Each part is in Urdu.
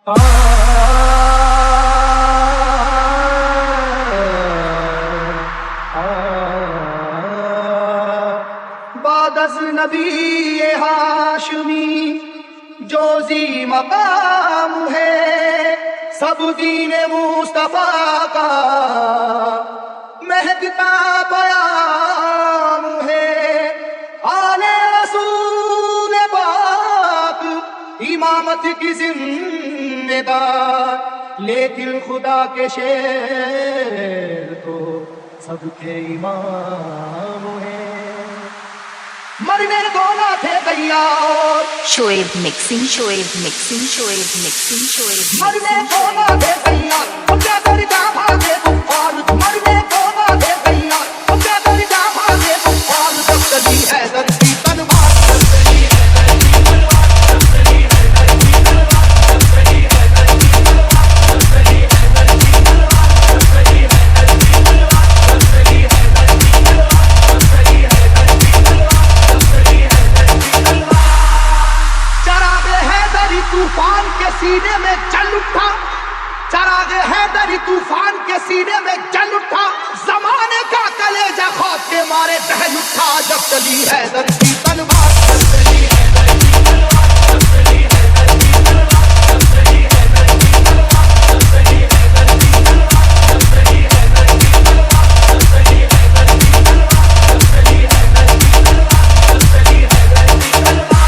بعد از نبی ہاشمی جو ذی مقام ہے، سب دین مصطفیٰ کا مہکتا پیام ہے۔ آل رسول پاک امامت کی ذمہ دار، لیکن خدا کے شیر تو سب کے امام ہیں۔ مرنے کو نہ تھے تیار، Shoaib mixing, Shoaib mixing, Shoaib mixing, Shoaib مرنے کو نہ تھے تیار، اب کیا کرتا بھاگے کفار، مرنے کو نہ تھے تیار، اب کیا کرتا بھاگے کفار، جب چلی حیدر کی تلوار، جب چلی حیدر کی تلوار، جب چلی حیدر کی تلوار، جب چلی حیدر کی تلوار، جب چلی حیدر کی تلوار، جب چلی حیدر کی تلوار، جب چلی حیدر کی تلوار، جب چلی حیدر کی تلوار، جب چلی حیدر کی تلوار۔ چراغ حیدری طوفان کے سینے میں جل اٹھا، چراغ حیدری طوفان کے سینے میں جل اٹھا، زمانے کا کلیجہ خوف کے مارے دہل اٹھا، جب چلی حیدر کی تلوار، جب چلی حیدر کی تلوار، جب چلی حیدر کی تلوار، جب چلی حیدر کی تلوار، جب چلی حیدر کی تلوار، جب چلی حیدر کی تلوار، جب چلی حیدر کی تلوار، جب چلی حیدر کی تلوار، جب چلی حیدر کی تلوار۔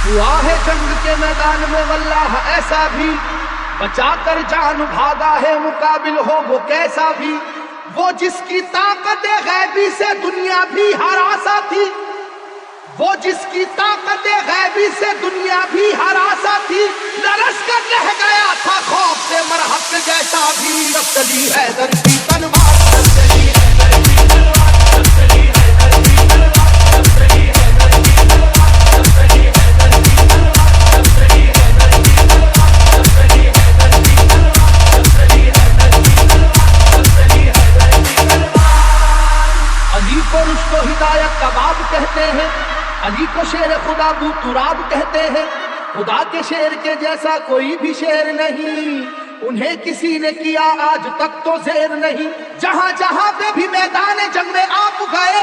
ہوا ہے جنگ کے میدان میں واللہ ایسا بھی، بچا کر جان بھاگا ہے مقابل ہو وہ کیسا بھی، وہ جس کی طاقت غیبی سے دنیا بھی ہراسا تھی، وہ جس کی طاقت غیبی سے دنیا بھی ہراسا تھی، لرز کر رہ گیا تھا خوف سے مرحب جیسا بھی، جب چلی حیدر کی تلوار، جب چلی حیدر کی تلوار، جب چلی حیدر کی تلوار، جب چلی حیدر کی تلوار، جب چلی حیدر کی تلوار، جب چلی حیدر کی تلوار، جب چلی حیدر کی تلوار، جب چلی حیدر کی تلوار، جب چلی حیدر کی تلوار۔ علی کو رشد و ہدایت کا باب کہتے ہیں، علی کو شیر خدا بو تراب کہتے ہیں، خدا کے شیر کے جیسا کوئی بھی شیر نہیں، انہیں کسی نے کیا آج تک تو زیر نہیں۔ جہاں جہاں پہ بھی میدان جنگ میں آپ گئے،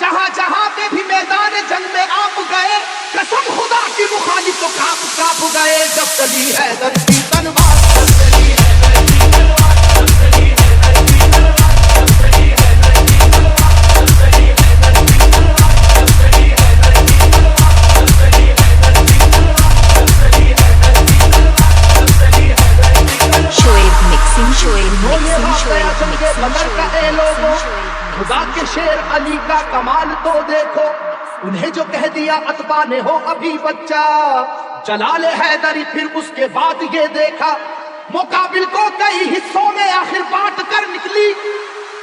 جہاں جہاں پہ بھی میدان جنگ میں آپ گئے، قسم خدا کی مخالف تو کاپ کاپ گئے، جب چلی حیدر کی تلوار، جب چلی حیدر کی تلوار، جب چلی حیدر کی تلوار، جب چلی حیدر کی تلوار، جب چلی حیدر کی تلوار، جب چلی حیدر کی تلوار، جب چلی حیدر کی تلوار، جب چلی حیدر کی تلوار، جب چلی حیدر کی تلوار۔ شعیب مکسنگ، شعیب وہ یہ مکسنگ، واقعہ شعیب جنگ مکسنگ، بدر کا اے شعیب لوگوں، مکسنگ، شعیب خدا کے شیر علی کا کمال تو دیکھو، انہیں جو کہہ دیا اتباع نے ہو ابھی بچہ، جلال حیدری پھر اس کے بعد یہ دیکھا، مقابل کو کئی حصوں میں آخر بانٹ کر نکلی،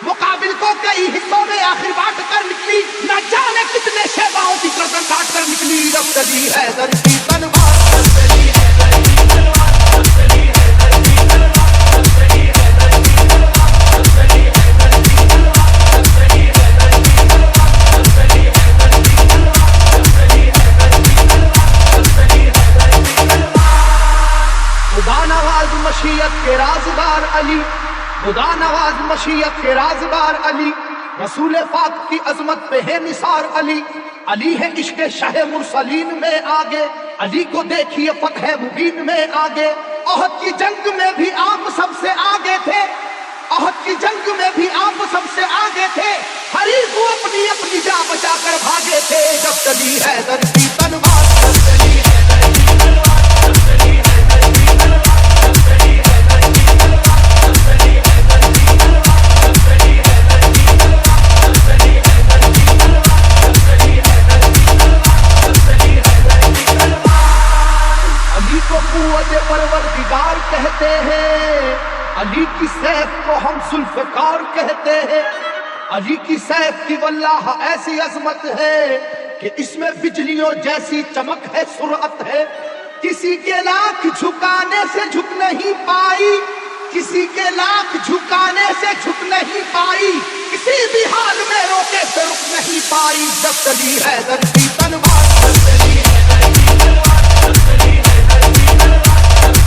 مقابل کو کئی حصوں میں آخر بانٹ کر نکلی، نہ جانے کتنے شیباؤں کی گردن کاٹ کر نکلی، جب چلی حیدر کی تلوار، جب چلی حیدر کی تلوار، جب چلی حیدر کی تلوار، جب چلی حیدر کی تلوار، جب چلی حیدر کی تلوار، جب چلی حیدر کی تلوار، جب چلی حیدر کی تلوار، جب چلی حیدر کی تلوار، جب چلی حیدر کی تلوار۔ خدا نواز مشیت کے رازدار علی، خدا نواز مشیت کے رازدار علی، رسول پاک کی عظمت پہ ہے نثار علی، علی ہے عشق شہ مرسلین میں آگے، علی کو دیکھیے فتح مبین میں آگے، احد کی جنگ میں بھی آپ سب سے آگے تھے، احد کی جنگ میں بھی آپ سب سے آگے تھے، حریف کو اپنی اپنی جان بچا کر بھاگے تھے، جب چلی حیدر کی تلوار، جب چلی حیدر کی تلوار، جب چلی حیدر کی تلوار، جب چلی حیدر کی تلوار، جب چلی حیدر کی تلوار، جب چلی حیدر کی تلوار، جب چلی حیدر کی تلوار، جب چلی حیدر کی تلوار، جب چلی حیدر کی تلوار۔ علی کو قوت پروردگار کہتے ہیں، علی کی سیف کو ہم ذوالفقار کہتے ہیں، علی کی سیف کی واللہ ایسی عظمت ہے کہ اس میں بجلیوں جیسی چمک ہے، سرعت ہے، کسی کے لاکھ جھکانے سے جھک نہیں پائی، کسی کے لاکھ جھکانے سے جھک نہیں پائی، کسی بھی حال میں روکے سے رک نہیں پائی، جب چلی حیدر کی تلوار، جب چلی حیدر کی تلوار، جب چلی حیدر کی تلوار، جب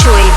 Shoaib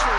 Shoaib